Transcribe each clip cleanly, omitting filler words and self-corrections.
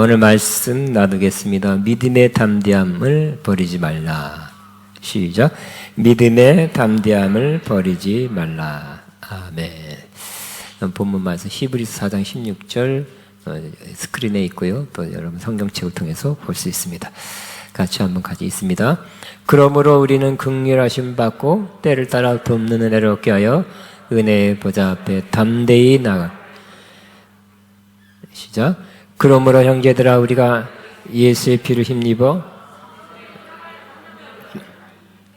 오늘 말씀 나누겠습니다. 믿음의 담대함을 버리지 말라. 시작. 믿음의 담대함을 버리지 말라. 아멘. 본문 말씀 히브리서 4장 16절 스크린에 있고요. 또 여러분 성경책을 통해서 볼 수 있습니다. 같이 한번 있습니다. 그러므로 우리는 긍휼하심 받고 때를 따라 돕는 은혜를 얻게 하여 은혜의 보좌 앞에 담대히 나가. 시작. 그러므로 형제들아 우리가 예수의 피를 힘입어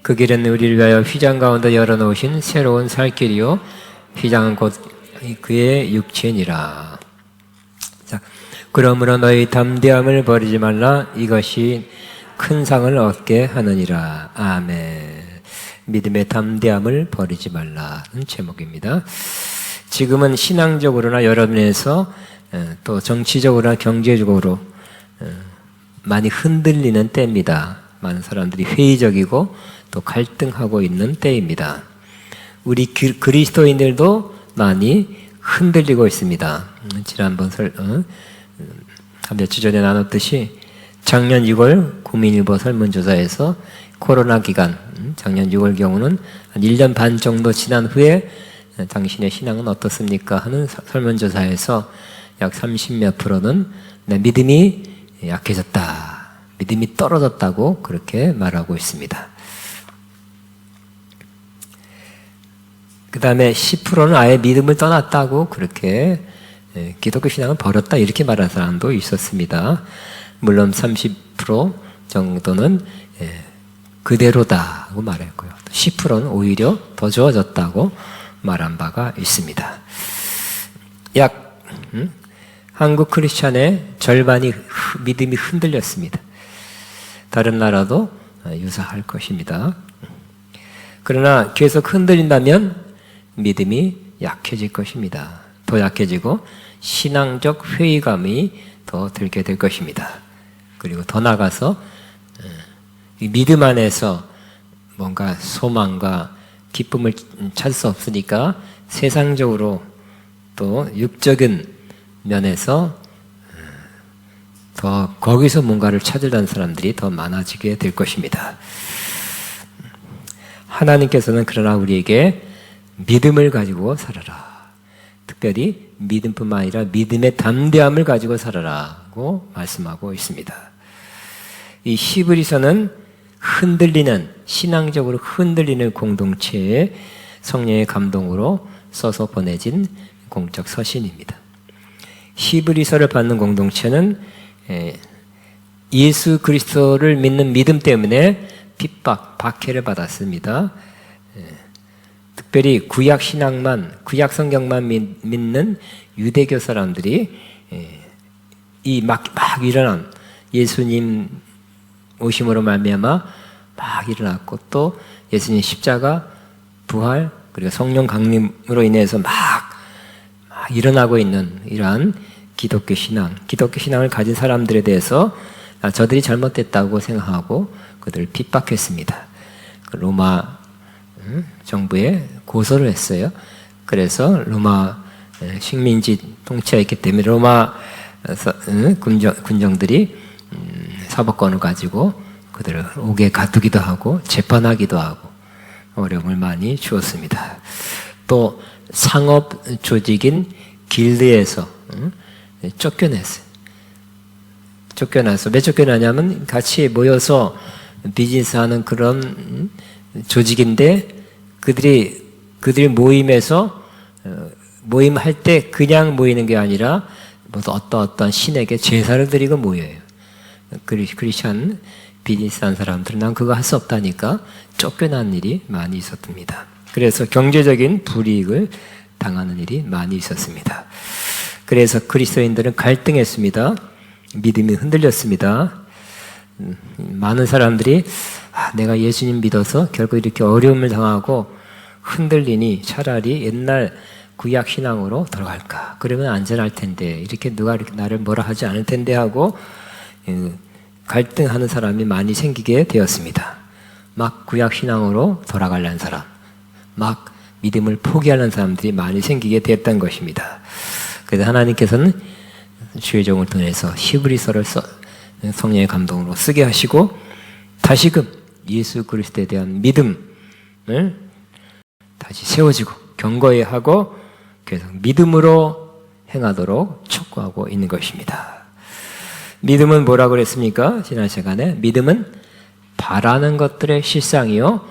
그 길은 우리를 위하여 휘장 가운데 열어놓으신 새로운 살 길이요 휘장은 곧 그의 육체니라. 자, 그러므로 너희 담대함을 버리지 말라. 이것이 큰 상을 얻게 하느니라. 아멘. 믿음의 담대함을 버리지 말라는 제목입니다. 지금은 신앙적으로나 여러 면에서 또 정치적으로나 경제적으로 많이 흔들리는 때입니다. 많은 사람들이 회의적이고 또 갈등하고 있는 때입니다. 우리 그리스도인들도 많이 흔들리고 있습니다. 지난번 한 며칠 전에 나눴듯이 작년 6월 국민일보 설문조사에서 코로나 기간 작년 6월 경우는 한 1년 반 정도 지난 후에 당신의 신앙은 어떻습니까? 하는 설문조사에서 약 30몇 %는 믿음이 약해졌다, 믿음이 떨어졌다고 그렇게 말하고 있습니다. 그 다음에 10%는 아예 믿음을 떠났다고 그렇게 기독교 신앙을 버렸다 이렇게 말하는 사람도 있었습니다. 물론 30% 정도는 그대로다고 말했고요. 10%는 오히려 더 좋아졌다고 말한 바가 있습니다. 약 한국 크리스찬의 절반이 믿음이 흔들렸습니다. 다른 나라도 유사할 것입니다. 그러나 계속 흔들린다면 믿음이 약해질 것입니다. 더 약해지고 신앙적 회의감이 더 들게 될 것입니다. 그리고 더 나아가서 이 믿음 안에서 뭔가 소망과 기쁨을 찾을 수 없으니까 세상적으로 또 육적인 면에서 더 거기서 뭔가를 찾으려는 사람들이 더 많아지게 될 것입니다. 하나님께서는 그러나 우리에게 믿음을 가지고 살아라. 특별히 믿음뿐만 아니라 믿음의 담대함을 가지고 살아라고 말씀하고 있습니다. 이 히브리서는 흔들리는, 신앙적으로 흔들리는 공동체에 성령의 감동으로 써서 보내진 공적 서신입니다. 히브리서를 받는 공동체는 예수 그리스도를 믿는 믿음 때문에 핍박, 박해를 받았습니다. 특별히 구약 신앙만, 구약 성경만 믿는 유대교 사람들이 이 막 일어난 예수님 오심으로 말미암아 막 일어났고 또 예수님 십자가, 부활, 그리고 성령 강림으로 인해서 막 일어나고 있는 이러한 기독교 신앙을 가진 사람들에 대해서 저들이 잘못됐다고 생각하고 그들을 핍박했습니다. 로마 정부에 고소를 했어요. 그래서 로마 식민지 통치했기 때문에 로마 군정들이 사법권을 가지고 그들을 옥에 가두기도 하고 재판하기도 하고 어려움을 많이 주었습니다. 또 상업 조직인 길드에서 쫓겨났어요. 왜 쫓겨나냐면 같이 모여서 비즈니스하는 그런 조직인데 그들이 모임에서 모임할 때 그냥 모이는 게 아니라 어떤 신에게 제사를 드리고 모여요. 크리스찬 비즈니스한 사람들은 난 그거 할 수 없다니까 쫓겨난 일이 많이 있었습니다. 그래서 경제적인 불이익을 당하는 일이 많이 있었습니다. 그래서 그리스도인들은 갈등했습니다. 믿음이 흔들렸습니다. 많은 사람들이 내가 예수님 믿어서 결국 이렇게 어려움을 당하고 흔들리니 차라리 옛날 구약 신앙으로 돌아갈까? 그러면 안전할 텐데 이렇게 누가 이렇게 나를 뭐라 하지 않을 텐데 하고 갈등하는 사람이 많이 생기게 되었습니다. 막 구약 신앙으로 돌아가려는 사람, 막 믿음을 포기하는 사람들이 많이 생기게 됐던 것입니다. 그래서 하나님께서는 주의 종을 통해서 히브리서를 성령의 감동으로 쓰게 하시고 다시금 예수 그리스도에 대한 믿음을 다시 세워지고 경고해야 하고 계속 믿음으로 행하도록 촉구하고 있는 것입니다. 믿음은 뭐라고 그랬습니까? 지난 시간에 믿음은 바라는 것들의 실상이요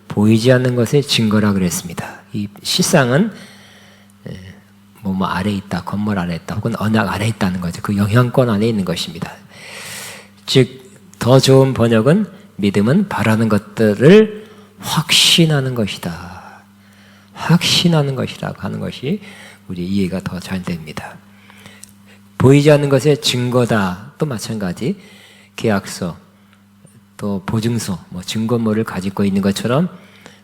보이지 않는 것의 증거라 그랬습니다. 이 실상은 뭐 아래에 있다, 건물 아래에 있다, 혹은 언약 아래에 있다는 거죠. 그 영향권 안에 있는 것입니다. 즉 더 좋은 번역은 믿음은 바라는 것들을 확신하는 것이다. 확신하는 것이라고 하는 것이 우리 이해가 더 잘 됩니다. 보이지 않는 것의 증거다. 또 마찬가지 계약서, 또 보증서, 증거물을 가지고 있는 것처럼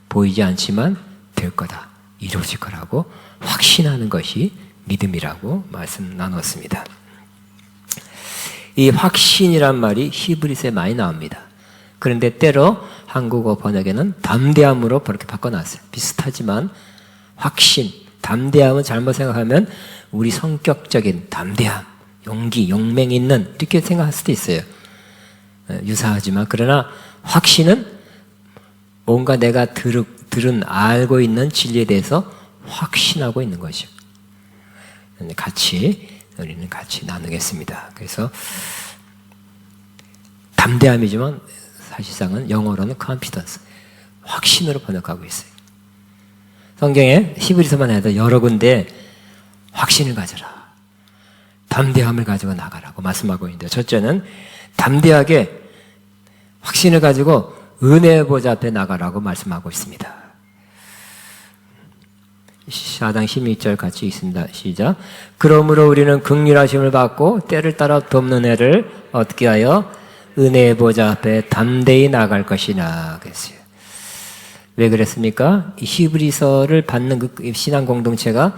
보이지 않지만 될 거다. 이루어질 거라고 확신하는 것이 믿음이라고 말씀 나눴습니다. 이 확신이란 말이 히브리서에 많이 나옵니다. 그런데 때로 한국어 번역에는 담대함으로 그렇게 바꿔놨어요. 비슷하지만 확신, 담대함은 잘못 생각하면 우리 성격적인 담대함, 용기, 용맹 있는 이렇게 생각할 수도 있어요. 유사하지만 그러나 확신은 뭔가 내가 들은 알고 있는 진리에 대해서 확신하고 있는 거죠. 우리는 같이 나누겠습니다. 그래서 담대함이지만 사실상은 영어로는 confidence, 확신으로 번역하고 있어요. 성경에 히브리서만 해도 여러 군데 확신을 가져라, 담대함을 가지고 나가라고 말씀하고 있는데, 첫째는 담대하게 확신을 가지고 은혜의 보좌 앞에 나가라고 말씀하고 있습니다. 4장 16절 같이 읽습니다. 시작. 그러므로 우리는 긍휼하심을 받고 때를 따라 돕는 애를 얻게 하여 은혜의 보좌 앞에 담대히 나갈 것이나 그랬어요. 왜 그랬습니까? 이 히브리서를 받는 그 신앙 공동체가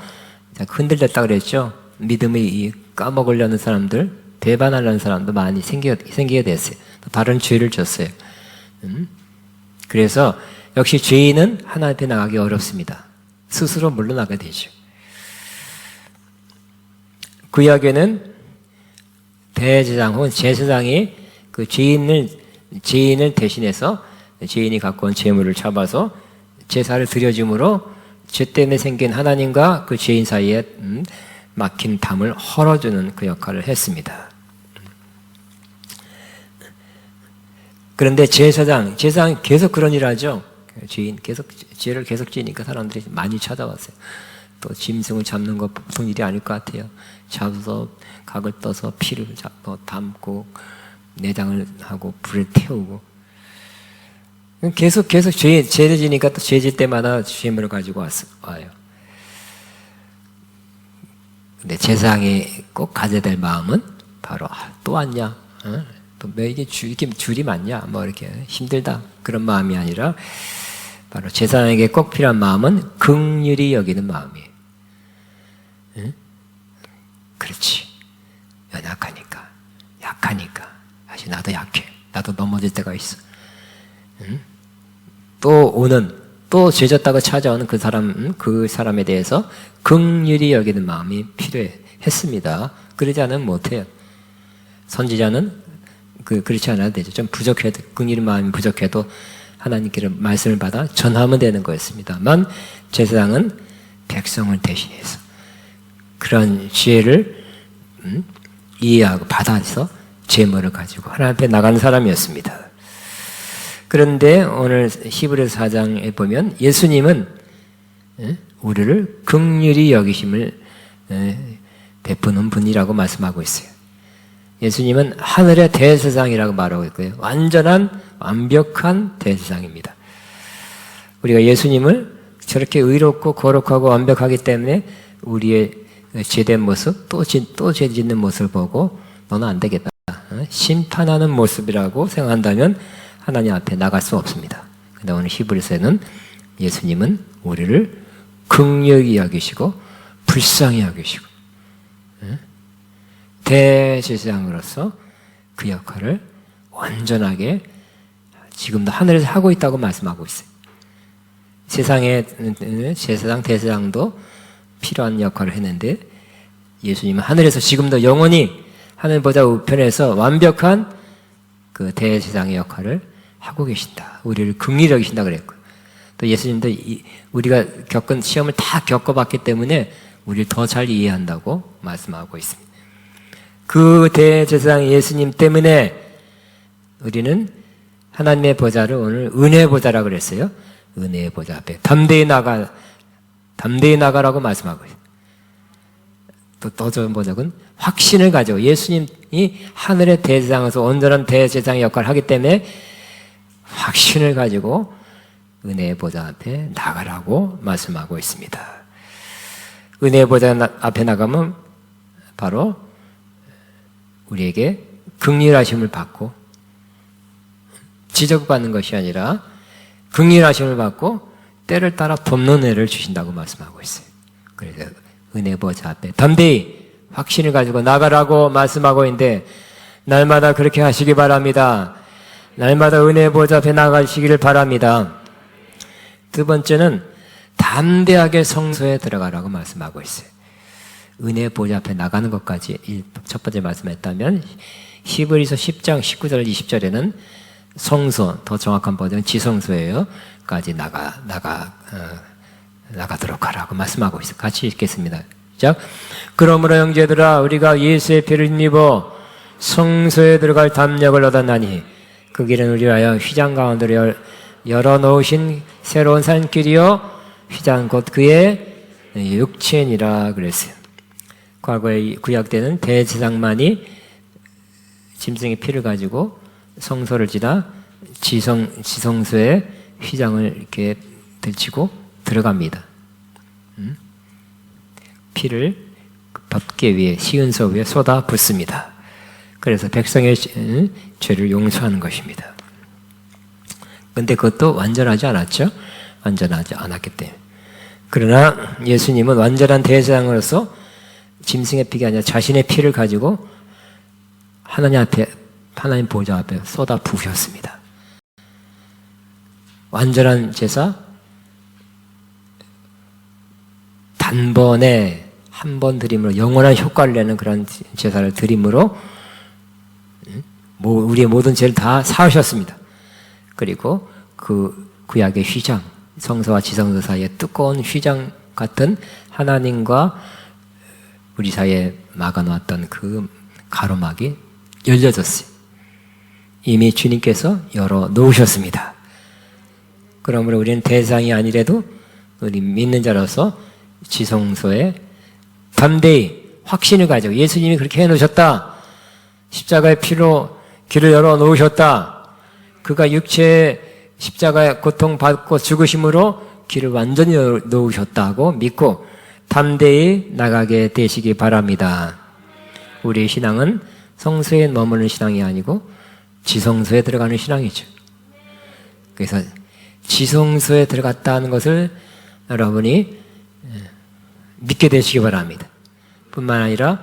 흔들렸다 그랬죠. 믿음을 까먹으려는 사람들, 배반하려는 사람도 많이 생기게 됐어요. 또 다른 죄를 졌어요. 그래서 역시 죄인은 하나님 앞에 나가기 어렵습니다. 스스로 물러나게 되죠. 구약에는 대제사장 혹은 제사장이 그 죄인을 대신해서 죄인이 갖고 온 재물을 잡아서 제사를 드려줌으로 죄 때문에 생긴 하나님과 그 죄인 사이에 막힌 담을 헐어주는 그 역할을 했습니다. 그런데 제사장 계속 그런 일을 하죠. 죄인 죄를 계속 지니까 사람들이 많이 찾아왔어요. 또 짐승을 잡는 거 보통 일이 아닐 것 같아요. 잡아서 각을 떠서 피를 담고 내장을 하고 불에 태우고 계속 죄를 지니까 또 죄질 때마다 죄물을 가지고 와요. 근데 제사장이 꼭 가져야 될 마음은 바로 또 왔냐? 또 왜 이게 줄이 많냐? 이렇게 힘들다 그런 마음이 아니라 바로 제사장에게 꼭 필요한 마음은 긍휼히 여기는 마음이에요. 그렇지. 연약하니까, 약하니까. 사실 나도 약해. 나도 넘어질 때가 있어. 또 죄졌다고 찾아오는 그 사람에 대해서 긍휼히 여기는 마음이 필요했습니다. 그러지 않으면 못해요. 선지자는 그렇지 않아도 되죠. 좀 부족해도, 긍휼히 마음이 부족해도 하나님께 말씀을 받아 전하면 되는 거였습니다만, 제사장은 백성을 대신해서 그런 지혜를 이해하고 받아서 제물을 가지고 하나님 앞에 나가는 사람이었습니다. 그런데 오늘 히브리서 4장에 보면 예수님은 우리를 긍휼히 여기심을 베푸는 분이라고 말씀하고 있어요. 예수님은 하늘의 대제사장이라고 말하고 있고요. 완벽한 대제사장입니다. 우리가 예수님을 저렇게 의롭고 거룩하고 완벽하기 때문에 우리의 죄된 모습, 또 죄 짓는 모습을 보고 너는 안 되겠다, 심판하는 모습이라고 생각한다면 하나님 앞에 나갈 수 없습니다. 그런데 오늘 히브리서에는 예수님은 우리를 긍휼히 여기시고 불쌍히 여기시고 대제사장으로서 그 역할을 온전하게 지금도 하늘에서 하고 있다고 말씀하고 있어요. 세상의 제사장, 대제사장도 필요한 역할을 했는데 예수님은 하늘에서 지금도 영원히 하늘 보좌 우편에서 완벽한 그 대제사장의 역할을 하고 계신다. 우리를 긍휼히 여기신다 그랬고, 또 예수님도 우리가 겪은 시험을 다 겪어봤기 때문에 우리를 더 잘 이해한다고 말씀하고 있습니다. 그 대제사장 예수님 때문에 우리는 하나님의 보좌를 오늘 은혜의 보좌라고 그랬어요. 은혜의 보좌 앞에 담대히 나가라고 말씀하고 있어요. 더 좋은 번역은 확신을 가지고 예수님이 하늘의 대제사장에서 온전한 대제사장의 역할을 하기 때문에 확신을 가지고 은혜의 보좌 앞에 나가라고 말씀하고 있습니다. 은혜의 보좌 앞에 나가면 바로 우리에게 긍휼하심을 받고 지적받는 것이 아니라 긍휼하심을 받고 때를 따라 돕는 은혜를 주신다고 말씀하고 있어요. 그래서 은혜 보좌 앞에 담대히 확신을 가지고 나가라고 말씀하고 있는데, 날마다 그렇게 하시기 바랍니다. 날마다 은혜 보좌 앞에 나가시기를 바랍니다. 두 번째는 담대하게 성소에 들어가라고 말씀하고 있어요. 은혜 보좌 앞에 나가는 것까지 첫 번째 말씀했다면, 히브리서 10장 19절 20절에는 성소, 더 정확한 버전은 지성소예요. 까지 나가도록 하라고 말씀하고 있어요. 같이 읽겠습니다. 자, 그러므로 형제들아, 우리가 예수의 피를 힘입어 성소에 들어갈 담력을 얻었나니 그 길은 우리 위하여 휘장 가운데로 열어놓으신 새로운 산길이요 휘장 곧 그의 육체니라 그랬어요. 과거의 구약 때는 대제사장만이 짐승의 피를 가지고 성소를 지나 지성소에 휘장을 이렇게 들치고 들어갑니다. 피를 법궤 위에, 시은서 위에 쏟아 붓습니다. 그래서 백성의 죄를 용서하는 것입니다. 그런데 그것도 완전하지 않았죠? 완전하지 않았기 때문에. 그러나 예수님은 완전한 대제사장으로서 짐승의 피가 아니라 자신의 피를 가지고 하나님 보좌 앞에 쏟아 부으셨습니다. 완전한 제사, 단번에 한 번 드림으로 영원한 효과를 내는 그런 제사를 드림으로 우리의 모든 죄를 다 사하셨습니다. 그리고 그 구약의 휘장, 성소와 지성소 사이에 두꺼운 휘장 같은 하나님과 우리 사이에 막아놓았던 그 가로막이 열려졌어요. 이미 주님께서 열어놓으셨습니다. 그러므로 우리는 대상이 아니래도 우리 믿는 자로서 지성소에 담대히 확신을 가지고 예수님이 그렇게 해놓으셨다. 십자가의 피로 길을 열어놓으셨다. 그가 육체의 십자가의 고통받고 죽으심으로 길을 완전히 놓으셨다고 믿고 담대히 나가게 되시기 바랍니다. 우리의 신앙은 성소에 머무는 신앙이 아니고 지성소에 들어가는 신앙이죠. 그래서 지성소에 들어갔다는 것을 여러분이 믿게 되시기 바랍니다. 뿐만 아니라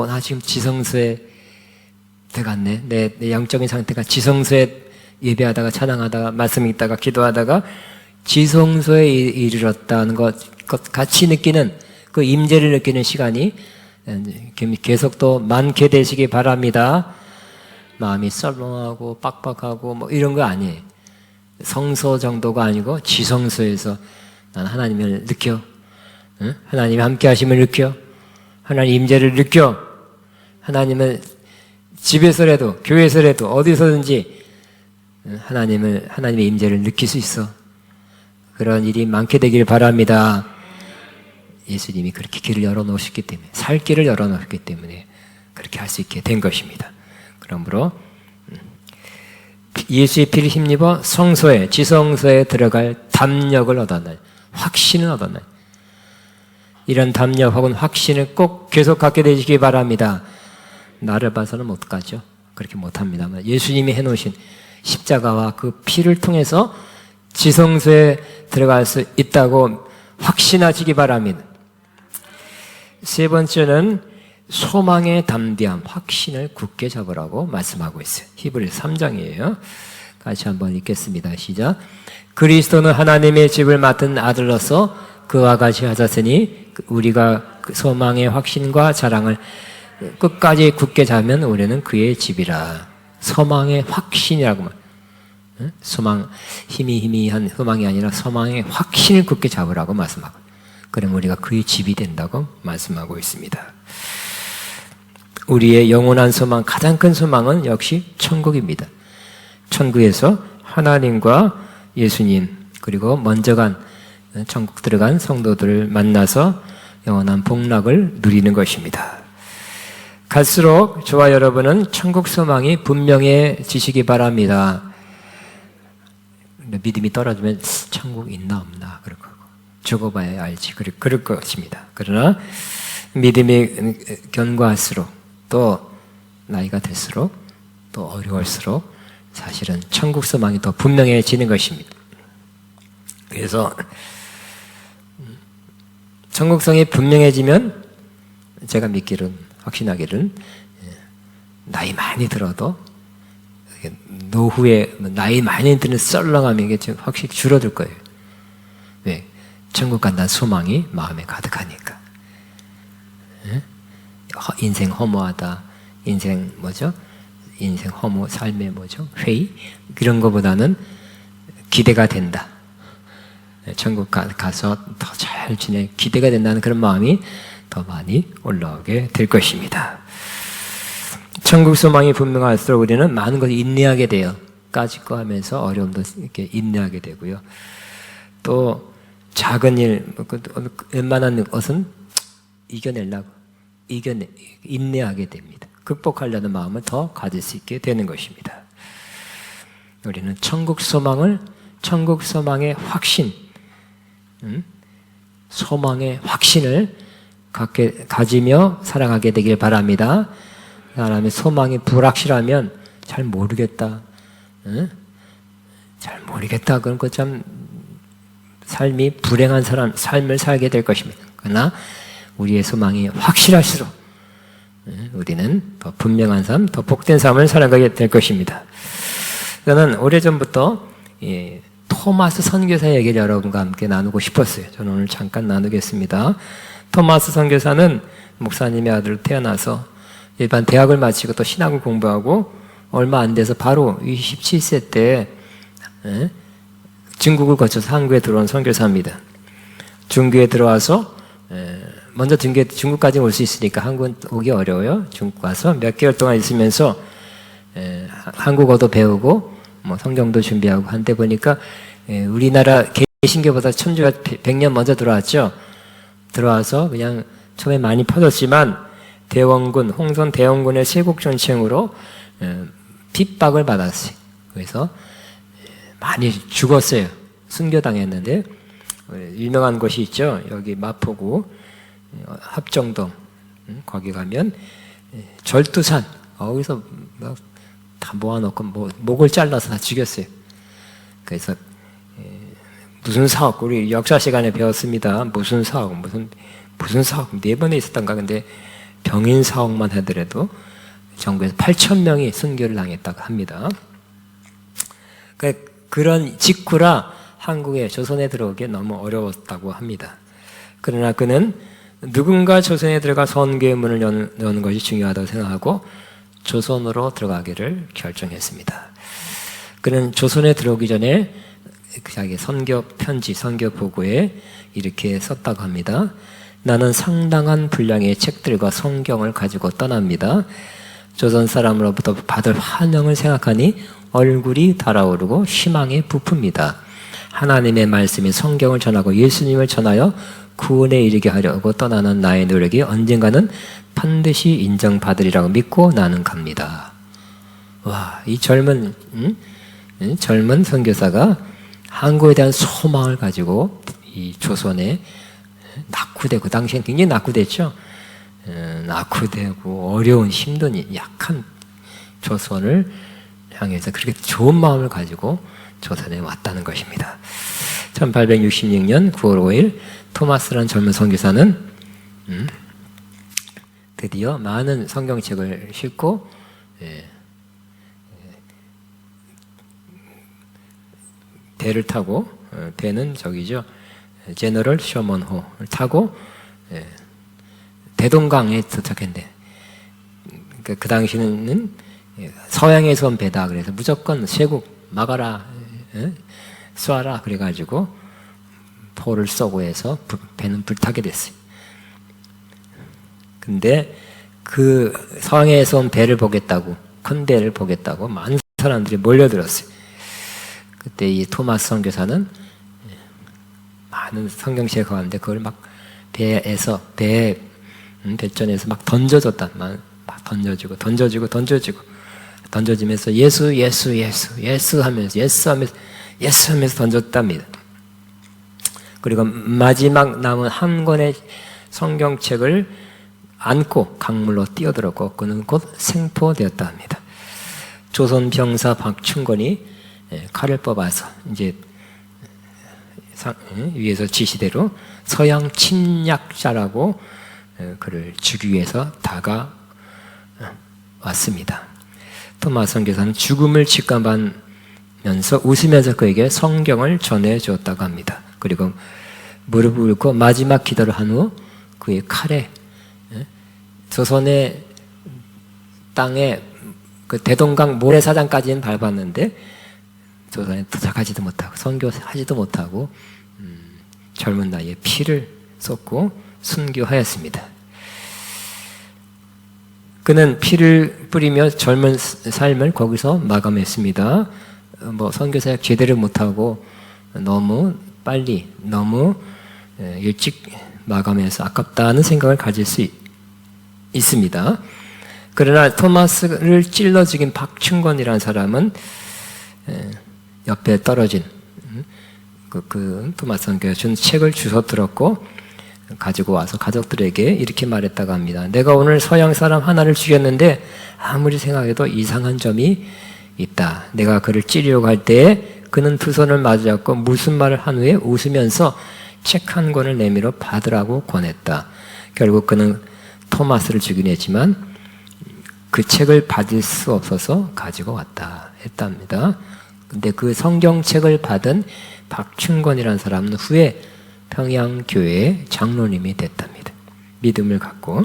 나 지금 지성소에 들어갔네. 내 영적인 상태가 지성소에 예배하다가 찬양하다가 말씀 읽다가 기도하다가 지성소에 이르렀다는 것 같이 느끼는 그 임재를 느끼는 시간이 계속 또 많게 되시기 바랍니다. 마음이 썰렁하고 빡빡하고 뭐 이런 거 아니에요. 성소 정도가 아니고 지성소에서 난 하나님을 느껴. 하나님이 함께 하심을 느껴. 하나님 임재를 느껴. 하나님은 집에서라도 교회에서라도 어디서든지 하나님의 임재를 느낄 수 있어. 그런 일이 많게 되길 바랍니다. 예수님이 그렇게 길을 열어놓으셨기 때문에, 살 길을 열어놓으셨기 때문에 그렇게 할 수 있게 된 것입니다. 그러므로 예수의 피를 힘입어 성소에, 지성소에 들어갈 담력을 얻었나니, 확신을 얻었나니, 이런 담력 혹은 확신을 꼭 계속 갖게 되시기 바랍니다. 나를 봐서는 못 가죠. 그렇게 못합니다만 예수님이 해놓으신 십자가와 그 피를 통해서 지성소에 들어갈 수 있다고 확신하시기 바랍니다. 세 번째는 소망의 담대함, 확신을 굳게 잡으라고 말씀하고 있어요. 히브리서 3장이에요. 같이 한번 읽겠습니다. 시작. 그리스도는 하나님의 집을 맡은 아들로서 그와 같이 하셨으니 우리가 그 소망의 확신과 자랑을 끝까지 굳게 잡으면 우리는 그의 집이라. 소망의 확신이라고 말. 소망, 희미한 소망이 아니라 소망의 확신을 굳게 잡으라고 말씀하고, 그럼 우리가 그의 집이 된다고 말씀하고 있습니다. 우리의 영원한 소망, 가장 큰 소망은 역시 천국입니다. 천국에서 하나님과 예수님, 그리고 먼저 간 천국 들어간 성도들을 만나서 영원한 복락을 누리는 것입니다. 갈수록 저와 여러분은 천국 소망이 분명해지시기 바랍니다. 믿음이 떨어지면 천국 있나 없나 그럴 거고, 죽어봐야 알지 그럴 것입니다. 그러나 믿음이 견고할수록, 또 나이가 들수록, 또 어려울수록 사실은 천국 소망이 더 분명해지는 것입니다. 그래서 천국성이 분명해지면 제가 믿기는, 확신하기는 나이 많이 들어도 노후에 나이 많이 드는 썰렁함이 이게 확실히 줄어들 거예요. 왜? 천국 간다는 소망이 마음에 가득하니까. 인생 허무하다, 인생 뭐죠? 인생 허무, 삶의 뭐죠? 회의? 그런 것보다는 기대가 된다. 천국 가서 더 잘 지내, 기대가 된다는 그런 마음이 더 많이 올라오게 될 것입니다. 천국 소망이 분명할수록 우리는 많은 것을 인내하게 돼요. 까짓 거 하면서 어려움도 이렇게 인내하게 되고요. 또 작은 일, 웬만한 것은 이겨내려고 인내하게 됩니다. 극복하려는 마음을 더 가질 수 있게 되는 것입니다. 우리는 천국 소망의 확신, 소망의 확신을 가지며 살아가게 되길 바랍니다. 사람의 소망이 불확실하면 잘 모르겠다. 잘 모르겠다. 그런 거 참 삶이 불행한 삶을 살게 될 것입니다. 그러나 우리의 소망이 확실할수록 우리는 더 분명한 삶, 더 복된 삶을 살아가게 될 것입니다. 저는 오래전부터 토마스 선교사의 얘기를 여러분과 함께 나누고 싶었어요. 저는 오늘 잠깐 나누겠습니다. 토마스 선교사는 목사님의 아들로 태어나서 일반 대학을 마치고 또 신학을 공부하고 얼마 안 돼서 바로 27세 때 중국을 거쳐서 한국에 들어온 선교사입니다. 중국에 들어와서 먼저 중국까지 올 수 있으니까 한국은 오기 어려워요. 중국 와서 몇 개월 동안 있으면서 한국어도 배우고 뭐 성경도 준비하고 한데 보니까 우리나라 개신교보다 천주가 100년 먼저 들어왔죠. 들어와서 그냥 처음에 많이 퍼졌지만 홍선 대원군의 세국전쟁으로 핍박을 받았어요. 그래서 많이 죽었어요. 순교당했는데 유명한 곳이 있죠. 여기 마포구 합정동 거기 가면 절두산 거기서 다 모아놓고 목을 잘라서 다 죽였어요. 그래서 무슨 사업, 우리 역사 시간에 배웠습니다. 무슨 사업 4번에 있었던가. 근데 병인 사옥만 하더라도 전국에서 8,000명이 순교를 당했다고 합니다. 그런 직후라 한국에 조선에 들어오기 너무 어려웠다고 합니다. 그러나 그는 누군가 조선에 들어가 선교의 문을 여는 것이 중요하다고 생각하고 조선으로 들어가기를 결정했습니다. 그는 조선에 들어오기 전에 자기 선교 편지, 선교 보고에 이렇게 썼다고 합니다. 나는 상당한 분량의 책들과 성경을 가지고 떠납니다. 조선 사람으로부터 받을 환영을 생각하니 얼굴이 달아오르고 희망에 부풉니다. 하나님의 말씀인 성경을 전하고 예수님을 전하여 구원에 이르게 하려고 떠나는 나의 노력이 언젠가는 반드시 인정받으리라고 믿고 나는 갑니다. 와, 이 젊은 선교사가 한국에 대한 소망을 가지고 이 조선에 낙후되고, 당시엔 굉장히 낙후됐죠. 낙후되고 어려운 힘든 약한 조선을 향해서 그렇게 좋은 마음을 가지고 조선에 왔다는 것입니다. 1866년 9월 5일 토마스라는 젊은 선교사는 드디어 많은 성경책을 싣고 배를 타고, 배는 저기죠, 제너럴 셔먼호를 타고 대동강에 도착했는데 그 당시는 서양에서 온 배다. 그래서 무조건 쇄국 막아라, 쏴라 그래가지고 포를 쏘고 해서 배는 불타게 됐어요. 근데 그 서양에서 온 배를 보겠다고, 큰 배를 보겠다고 많은 사람들이 몰려들었어요. 그때 이 토마스 선교사는 많은 성경책을 가는데 그걸 막 배에서 배전에서 막 던져줬단 말, 막 던져주면서 예수 하면서 던졌답니다. 그리고 마지막 남은 한 권의 성경책을 안고 강물로 뛰어들었고 그는 곧 생포되었다 합니다. 조선 병사 박충권이 칼을 뽑아서 이제 위에서 지시대로 서양 침략자라고 그를 죽이기 위해서 다가왔습니다. 토마스 선교사는 죽음을 직감하면서 웃으면서 그에게 성경을 전해주었다고 합니다. 그리고 무릎을 꿇고 마지막 기도를 한 후 그의 칼에 조선의 땅에 그 대동강 모래사장까지는 밟았는데 조선에 도착하지도 못하고 선교하지도 못하고 젊은 나이에 피를 쏟고 순교하였습니다. 그는 피를 뿌리며 젊은 삶을 거기서 마감했습니다. 선교사역 제대로 못하고 너무 빨리 너무 일찍 마감해서 아깝다는 생각을 가질 수 있습니다. 그러나 토마스를 찔러 죽인 박충권이라는 사람은 옆에 떨어진 그 토마스 선교사가 준 책을 주워 들었고 가지고 와서 가족들에게 이렇게 말했다고 합니다. 내가 오늘 서양 사람 하나를 죽였는데 아무리 생각해도 이상한 점이 있다. 내가 그를 찌르려고 할 때에 그는 두 손을 마주잡고 무슨 말을 한 후에 웃으면서 책 한 권을 내밀어 받으라고 권했다. 결국 그는 토마스를 죽이려 했지만 그 책을 받을 수 없어서 가지고 왔다 했답니다. 근데 그 성경책을 받은 박충권이라는 사람은 후에 평양교회의 장로님이 됐답니다. 믿음을 갖고.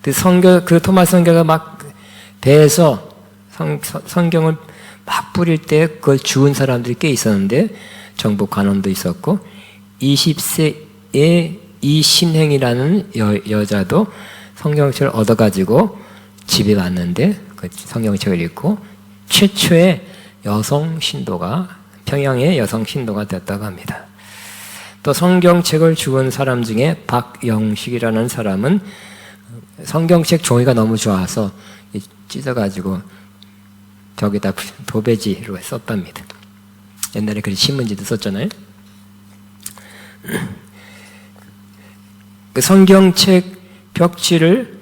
그 토마스 선교가 막 배에서 성경을 막 뿌릴 때 그걸 주운 사람들이 꽤 있었는데 정복 관원도 있었고 20세의 이신행이라는 여자도 성경책을 얻어가지고 집에 왔는데 그 성경책을 읽고 최초의 여성 신도가 평양의 여성 신도가 됐다고 합니다. 또 성경책을 주운 사람 중에 박영식이라는 사람은 성경책 종이가 너무 좋아서 찢어가지고 벽에다 도배지로 썼답니다. 옛날에 그 신문지도 썼잖아요. 그 성경책 벽지를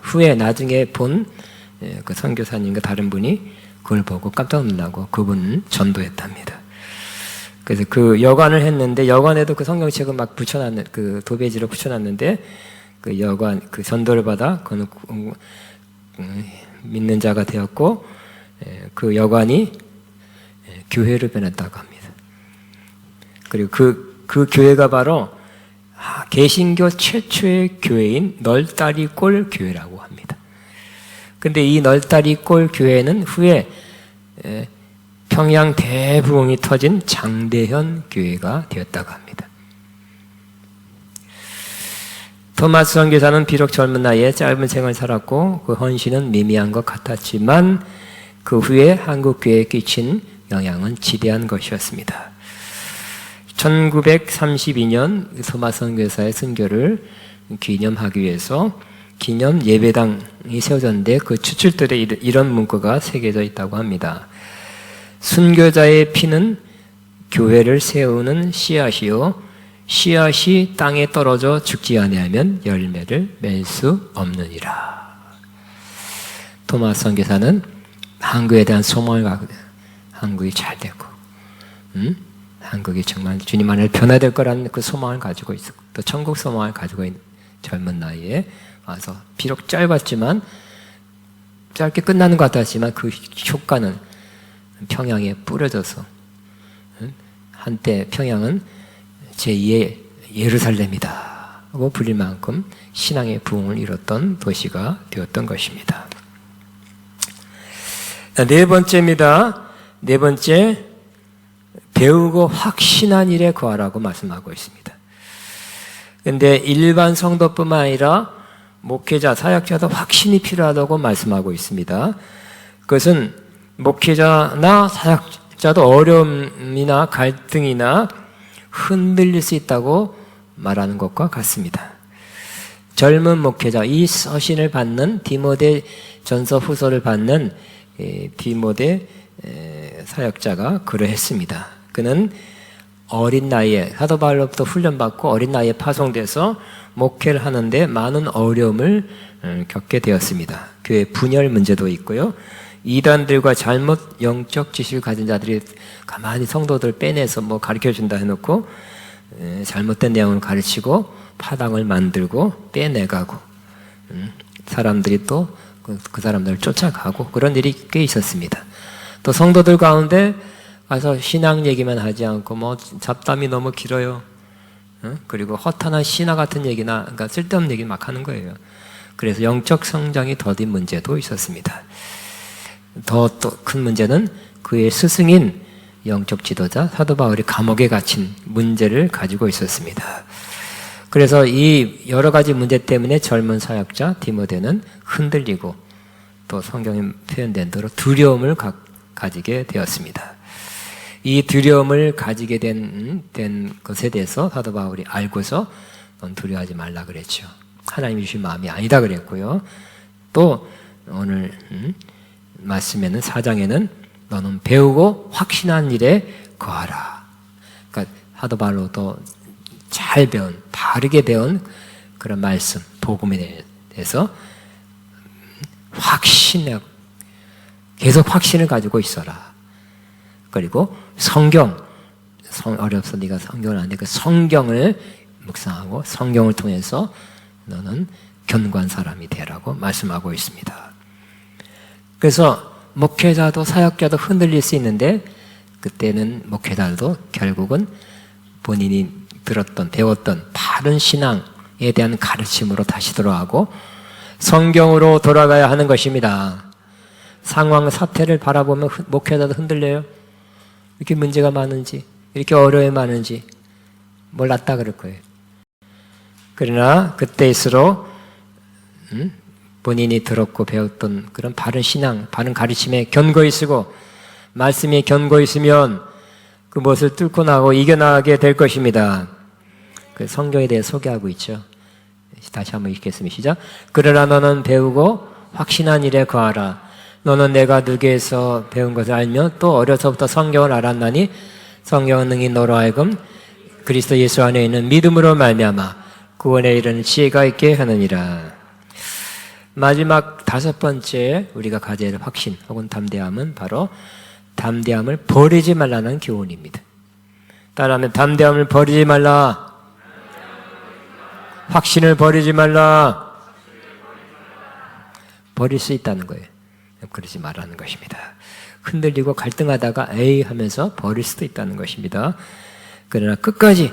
후에 나중에 본 그 선교사님과 다른 분이 그걸 보고 깜짝 놀라고 그분은 전도했답니다. 그래서 그 여관을 했는데 여관에도 그 성경책을 막 붙여놨는 그 도배지로 붙여놨는데 그 여관 그 전도를 받아 그는 믿는 자가 되었고 그 여관이 교회로 변했다고 합니다. 그리고 그 교회가 바로 개신교 최초의 교회인 널다리골 교회라고 합니다. 근데 이 널다리골 교회는 후에 평양 대부흥이 터진 장대현 교회가 되었다고 합니다. 토마스 선교사는 비록 젊은 나이에 짧은 생을 살았고 그 헌신은 미미한 것 같았지만 그 후에 한국 교회에 끼친 영향은 지대한 것이었습니다. 1932년 토마스 선교사의 순교를 기념하기 위해서 기념 예배당이 세워졌는데 그 추출들에 이런 문구가 새겨져 있다고 합니다. 순교자의 피는 교회를 세우는 씨앗이요 씨앗이 땅에 떨어져 죽지 아니하면 열매를 맺을 수 없느니라. 토마스 선교사는 한국에 대한 소망을 갖고 한국이 잘 되고 한국이 정말 주님 안에 변화될 거라는 그 소망을 가지고 있었고 또 천국 소망을 가지고 있는 젊은 나이에 와서 비록 짧았지만 짧게 끝나는 것 같았지만 그 효과는 평양에 뿌려져서 한때 평양은 제2의 예루살렘이다 하고 불릴 만큼 신앙의 부흥을 이뤘던 도시가 되었던 것입니다. 네 번째입니다. 네 번째, 배우고 확신한 일에 거하라고 말씀하고 있습니다. 그런데 일반 성도뿐만 아니라 목회자, 사역자도 확신이 필요하다고 말씀하고 있습니다. 그것은 목회자나 사역자도 어려움이나 갈등이나 흔들릴 수 있다고 말하는 것과 같습니다. 젊은 목회자, 이 서신을 받는 디모데 전서 후서를 받는 디모데 사역자가 그러했습니다. 그는 어린 나이에 사도 바울로부터 훈련받고 어린 나이에 파송돼서 목회를 하는데 많은 어려움을 겪게 되었습니다. 교회 분열 문제도 있고요. 이단들과 잘못 영적 지식을 가진 자들이 가만히 성도들 빼내서 뭐 가르쳐준다 해놓고 잘못된 내용을 가르치고 파당을 만들고 빼내가고 사람들이 또 그 사람들을 쫓아가고 그런 일이 꽤 있었습니다. 또 성도들 가운데 가서 신앙 얘기만 하지 않고 뭐 잡담이 너무 길어요. 그리고 허탄한 신화 같은 얘기나 그러니까 쓸데없는 얘기 막 하는 거예요. 그래서 영적 성장이 더딘 문제도 있었습니다. 더 또 큰 문제는 그의 스승인 영적 지도자 사도 바울이 감옥에 갇힌 문제를 가지고 있었습니다. 그래서 이 여러 가지 문제 때문에 젊은 사역자 디모데는 흔들리고 또 성경에 표현된 대로 두려움을 가지게 되었습니다. 이 두려움을 가지게 된 것에 대해서 사도 바울이 알고서 넌 두려워하지 말라 그랬죠. 하나님이 주신 마음이 아니다 그랬고요. 또 오늘 말씀에는 4장에는 너는 배우고 확신한 일에 거하라. 그러니까 사도 바울로도 잘 배운, 바르게 배운 그런 말씀, 복음에 대해서 계속 확신을 가지고 있어라. 그리고 성경, 어렵서 네가 성경을 안 되니까 성경을 묵상하고 성경을 통해서 너는 견고한 사람이 되라고 말씀하고 있습니다. 그래서 목회자도 사역자도 흔들릴 수 있는데 그때는 목회자도 결국은 본인이 배웠던 바른 신앙에 대한 가르침으로 다시 돌아가고 성경으로 돌아가야 하는 것입니다. 상황, 사태를 바라보면 목회자도 흔들려요. 이렇게 문제가 많은지, 이렇게 어려움이 많은지 몰랐다 그럴 거예요. 그러나 그때일수록 본인이 들었고 배웠던 그런 바른 신앙, 바른 가르침에 견고히 쓰고 말씀이 견고히 있으면 그 무엇을 뚫고 나가고 이겨나가게 될 것입니다. 그 성경에 대해 소개하고 있죠. 다시 한번 읽겠습니다. 시작. 그러나 너는 배우고 확신한 일에 거하라. 너는 내가 누구에서 배운 것을 알며 또 어려서부터 성경을 알았나니 성경은 능히 너로 하여금 그리스도 예수 안에 있는 믿음으로 말미암아 구원에 이르는 지혜가 있게 하느니라. 마지막 5번째 우리가 가져야 할 확신 혹은 담대함은 바로 담대함을 버리지 말라는 교훈입니다. 따라하면 담대함을 버리지 말라. 확신을 버리지 말라. 버릴 수 있다는 거예요. 그러지 말라는 것입니다. 흔들리고 갈등하다가 에이 하면서 버릴 수도 있다는 것입니다. 그러나 끝까지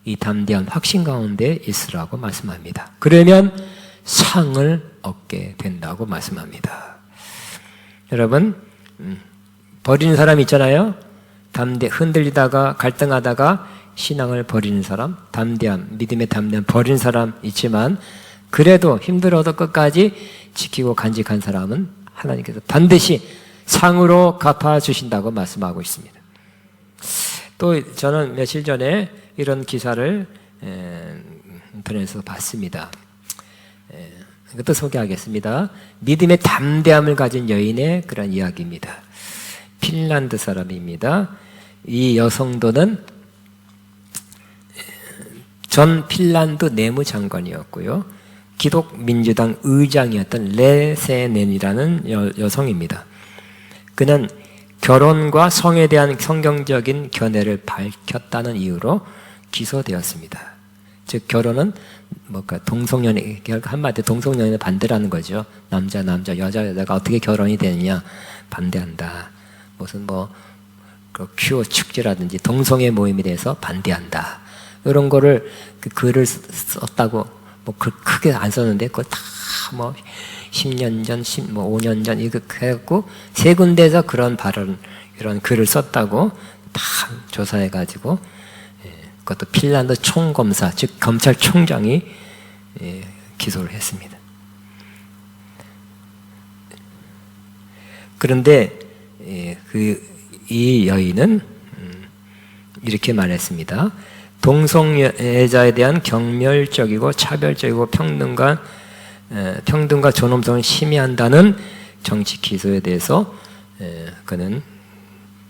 이 담대한 확신 가운데 있으라고 말씀합니다. 그러면 상을 얻게 된다고 말씀합니다. 여러분 버리는 사람 있잖아요. 흔들리다가 갈등하다가 신앙을 버리는 사람, 담대함, 믿음의 담대함 버리는 사람 있지만 그래도 힘들어도 끝까지 지키고 간직한 사람은 하나님께서 반드시 상으로 갚아주신다고 말씀하고 있습니다. 또 저는 며칠 전에 이런 기사를 인터넷에서 봤습니다. 이것도 소개하겠습니다. 믿음의 담대함을 가진 여인의 그런 이야기입니다. 핀란드 사람입니다. 이 여성도는 전 핀란드 내무장관이었고요. 기독민주당 의장이었던 레세넨이라는 여성입니다. 그는 결혼과 성에 대한 성경적인 견해를 밝혔다는 이유로 기소되었습니다. 즉 결혼은 뭔가 동성연애, 한마디로 동성연애 반대라는 거죠. 남자, 여자가 어떻게 결혼이 되느냐 반대한다. 무슨 뭐 퀴어 축제라든지 동성애 모임에 대해서 반대한다. 이런 거를 그 글을 썼다고 뭐 크게 안 썼는데 그거 다 뭐 10년 전, 뭐 5년 전 이거 해갖고 세 군데에서 그런 발언 이런 글을 썼다고 다 조사해가지고 그것도 핀란드 총검사 즉 검찰총장이 기소를 했습니다. 그런데 이 여인은 이렇게 말했습니다. 동성애자에 대한 경멸적이고 차별적이고 평등과 존엄성을 침해한다는 정치 기소에 대해서 그는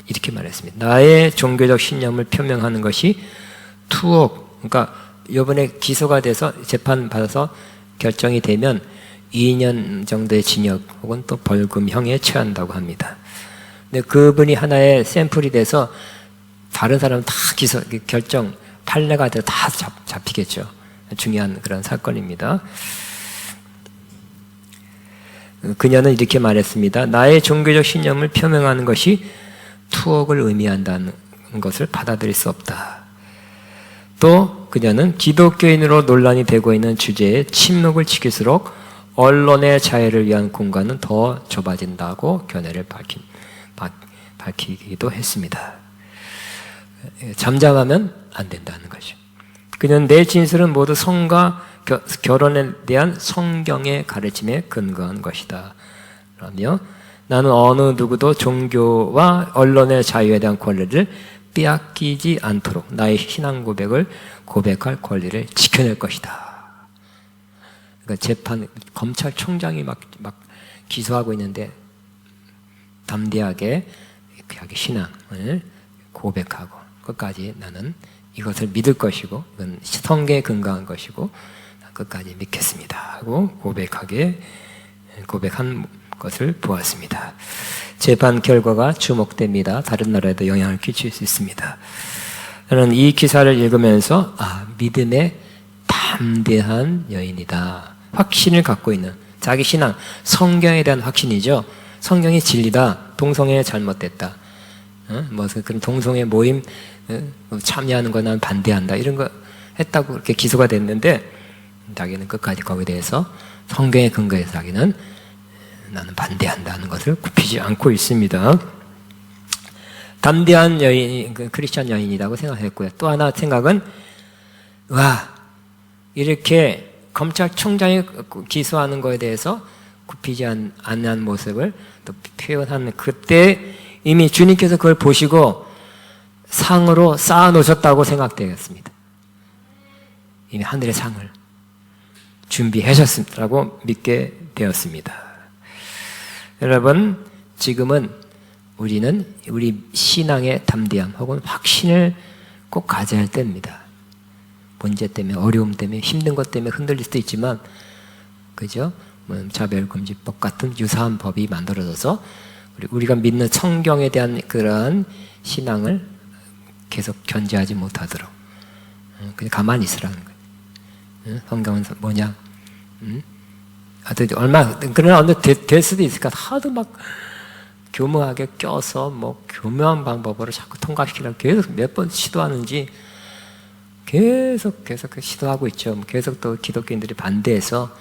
이렇게 말했습니다. 나의 종교적 신념을 표명하는 것이 투옥, 그러니까 이번에 기소가 돼서 재판 받아서 결정이 되면 2년 정도의 징역 혹은 또 벌금형에 처한다고 합니다. 근데 그분이 하나의 샘플이 돼서 다른 사람은 다 결정, 판례가 돼서 다 잡히겠죠. 중요한 그런 사건입니다. 그녀는 이렇게 말했습니다. 나의 종교적 신념을 표명하는 것이 투옥을 의미한다는 것을 받아들일 수 없다. 또 그녀는 기독교인으로 논란이 되고 있는 주제에 침묵을 지킬수록 언론의 자유를 위한 공간은 더 좁아진다고 견해를 밝히기도 했습니다. 잠잠하면 안 된다는 거죠. 그녀는 내 진술은 모두 성과 결혼에 대한 성경의 가르침에 근거한 것이다 라며 나는 어느 누구도 종교와 언론의 자유에 대한 권리를 빼앗기지 않도록 나의 신앙 고백을 고백할 권리를 지켜낼 것이다. 그러니까 검찰총장이 막 기소하고 있는데 담대하게 신앙을 고백하고 끝까지 나는 이것을 믿을 것이고 이건 성경에 근거한 것이고 끝까지 믿겠습니다 하고 고백한 것을 보았습니다. 재판 결과가 주목됩니다. 다른 나라에도 영향을 끼칠 수 있습니다. 저는 이 기사를 읽으면서 믿음의 담대한 여인이다. 확신을 갖고 있는 자기 신앙, 성경에 대한 확신이죠. 성경이 진리다. 동성애 잘못됐다. 뭐 그런 동성애 모임 참여하는 거 난 반대한다. 이런 거 했다고 그렇게 기소가 됐는데 자기는 끝까지 거기에 대해서 성경의 근거에서 자기는 나는 반대한다는 것을 굽히지 않고 있습니다. 담대한 여인, 크리스찬 여인이라고 생각했고요. 또 하나 생각은 이렇게 검찰총장이 기소하는 것에 대해서 굽히지 않는 모습을 또 표현하는 그때 이미 주님께서 그걸 보시고 상으로 쌓아놓으셨다고 생각되었습니다. 이미 하늘의 상을 준비하셨다고 믿게 되었습니다. 여러분, 지금은 우리는 우리 신앙의 담대함 혹은 확신을 꼭 가져야 할 때입니다. 문제 때문에, 어려움 때문에, 힘든 것 때문에 흔들릴 수도 있지만, 그죠? 차별금지법 같은 유사한 법이 만들어져서 우리가 믿는 성경에 대한 그러한 신앙을 계속 견제하지 못하도록 그냥 가만히 있으라는 거예요. 성경은 뭐냐? 그러나 언제 될 수도 있을까? 하도 막 교묘하게 껴서 뭐 교묘한 방법으로 자꾸 통과시키려고 계속 몇 번 시도하는지 계속 시도하고 있죠. 계속 또 기독교인들이 반대해서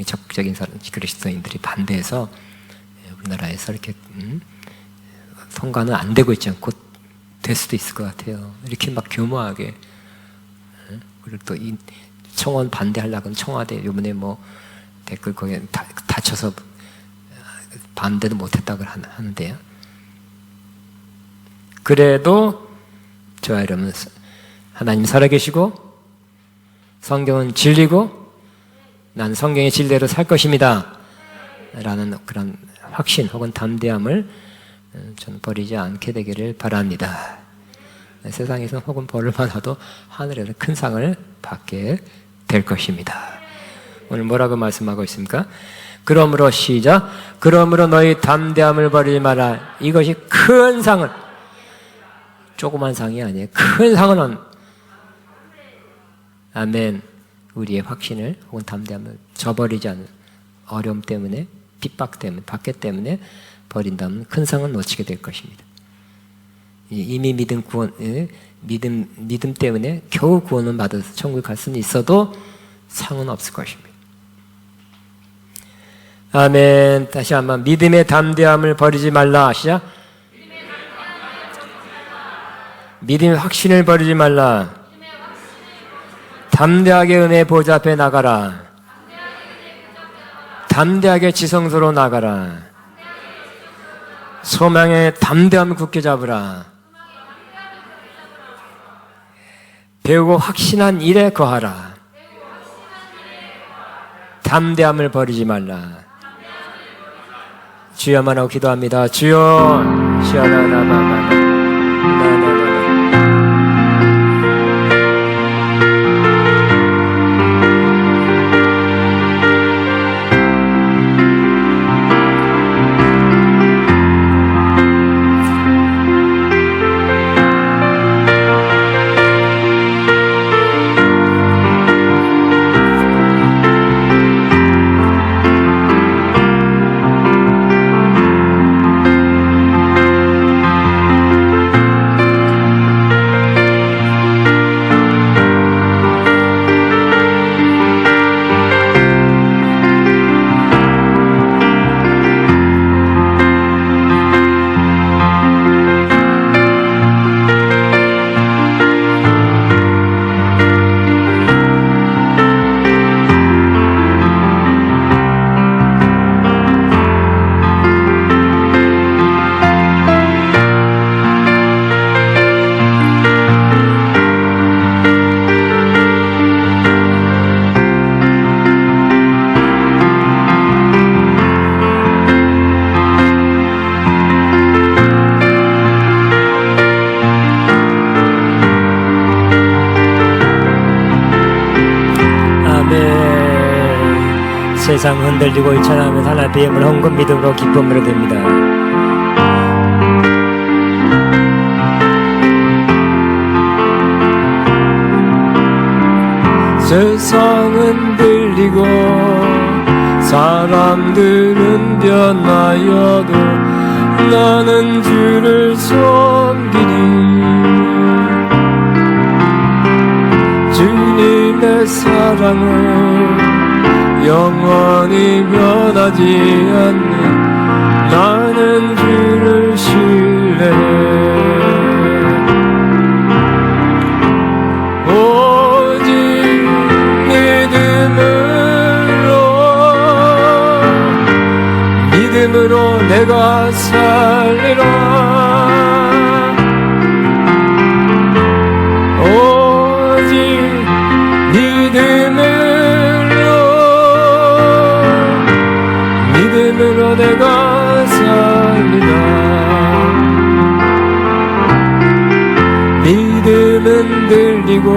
적극적인 그리스도인들이 반대해서 우리나라에서 이렇게 통과는 안 되고 있죠. 곧 될 수도 있을 것 같아요. 이렇게 막 교묘하게 그리고 또 이 청원 반대하려고 청와대 이번에 뭐 댓글 거기에 다쳐서 반대도 못했다고 하는데요. 그래도 저와 여러분 하나님 살아계시고 성경은 진리고 난 성경의 진리대로 살 것입니다 라는 그런 확신 혹은 담대함을 저는 버리지 않게 되기를 바랍니다. 세상에서 혹은 벌을 받아도 하늘에서 큰 상을 받게 될 것입니다. 오늘 뭐라고 말씀하고 있습니까? 그러므로 시작. 그러므로 너희 담대함을 버리지 마라. 이것이 큰 상은 조그만 상이 아니에요. 큰 상은 아멘. 우리의 확신을 혹은 담대함을 저버리지 않는 어려움 때문에 핍박 때문에 박해 때문에 버린다면 큰 상은 놓치게 될 것입니다. 이미 믿음 구원, 믿음 때문에 겨우 구원을 받아서 천국에 갈 수는 있어도 상은 없을 것입니다. 아멘. 다시 한번 믿음의 담대함을 버리지 말라. 시작. 믿음의 확신을 버리지 말라. 담대하게 은혜 보좌 앞에 나가라. 담대하게 지성소로 나가라. 소망의 담대함을 굳게 잡으라. 배우고 확신한 일에 거하라. 담대함을 버리지 말라. 주여만 하고 기도합니다. 주여, 시아라라마마. 세상 흔들리고 일천하면 하나님의 비밀을 헌금 믿음으로 기쁨으로 됩니다. 세상은 흔들리고 사람들은 변하여도 나는 주를 섬기니 주님의 사랑을 영원히 변하지 않는 나는 주를 신뢰해. 오직 믿음으로 내가 살리라. 오직 믿음으로 내가 살리라. 믿음은 들리고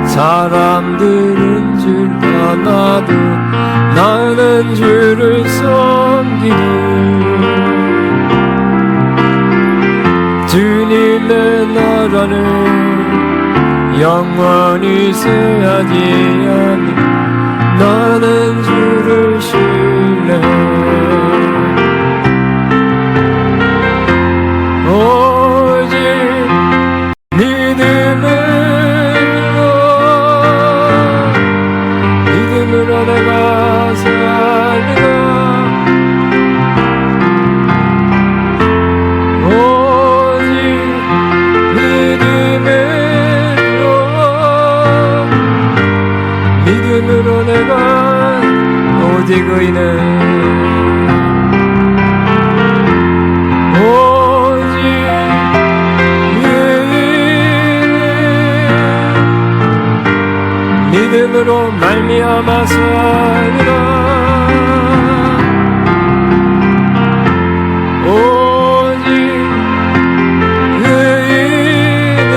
사람들은 줄 떠나도 나는 주를 섬기니 주님의 나라를 영원히 세하지 않는 나는 주를 신뢰해. 오직 믿음으로 내가 살리라. 오직 믿음으로 내가 오직 의인은 믿음으로 말미암아 살리라. 오직 의인은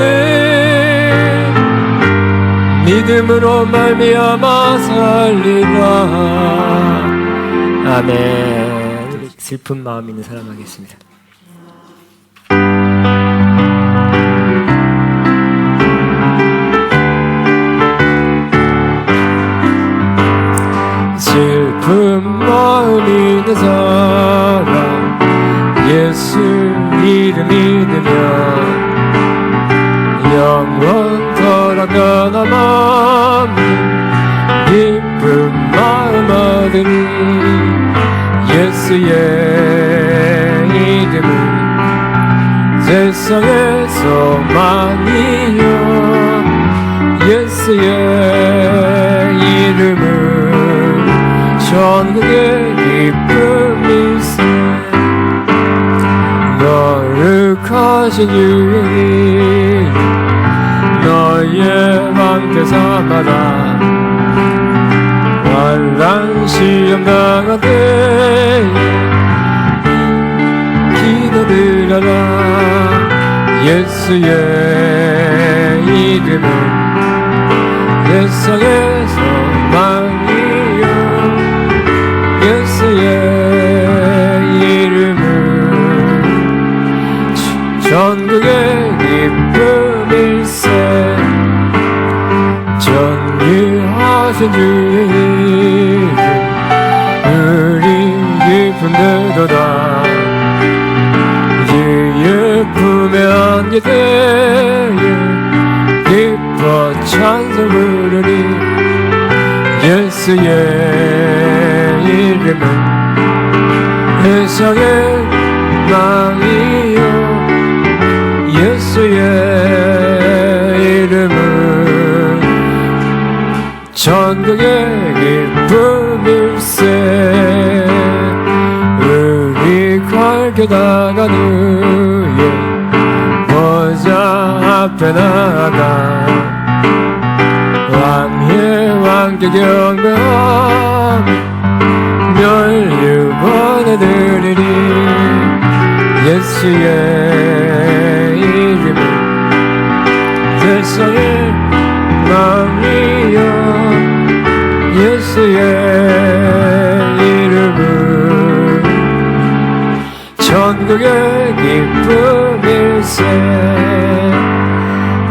믿음으로 말미암아 살리라. 아멘. 슬픈 마음 있는 사람 하겠습니다. 슬픈 마음 있는 사람 예수 이름 믿으며 가난함 기쁜 마음 얻으니 예수의 이름은 세상의 소망이요 예수의 이름은 천국의 기쁨일세 거룩하신 주님 너의 왕대사마다 환난 시험 당할 때에 기도드려라 예수의 이름은 세상의 소망이요 예수의 이름은 천국의 기쁨일세 정의하신 주의 이름 우리 기쁨되도다 주의 품에 안길 때에 기뻐 찬송 부르니 예수의 이름은 세상의 망이요 예수의 이름은 천국의 기쁨일세 우리 갈게 나가는 보좌 앞에 나가 왕의 왕께 경배하며 멸류 보내드리니 예수의 이름은 세상의 왕이요 예수의 이름은 천국의 기쁨일세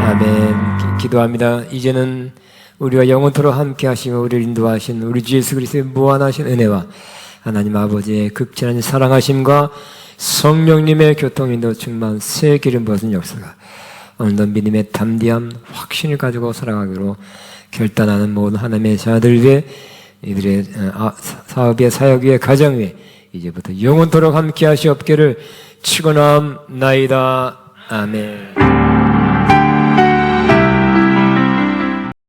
아멘. 기도합니다. 이제는 우리와 영원토록 함께 하시고 우리를 인도하신 우리 주 예수 그리스도의 무한하신 은혜와 하나님 아버지의 극진한 사랑하심과 성령님의 교통인도 충만 새 기름 부어진 역사가 오늘도 믿음의 담대함 확신을 가지고 살아가기로 결단하는 모든 하나님의 자들 위해 이들의 사업 위에 사역 위에 가정 위에 이제부터 영원토록 함께 하시옵기를 축원하옵나이다. 아멘.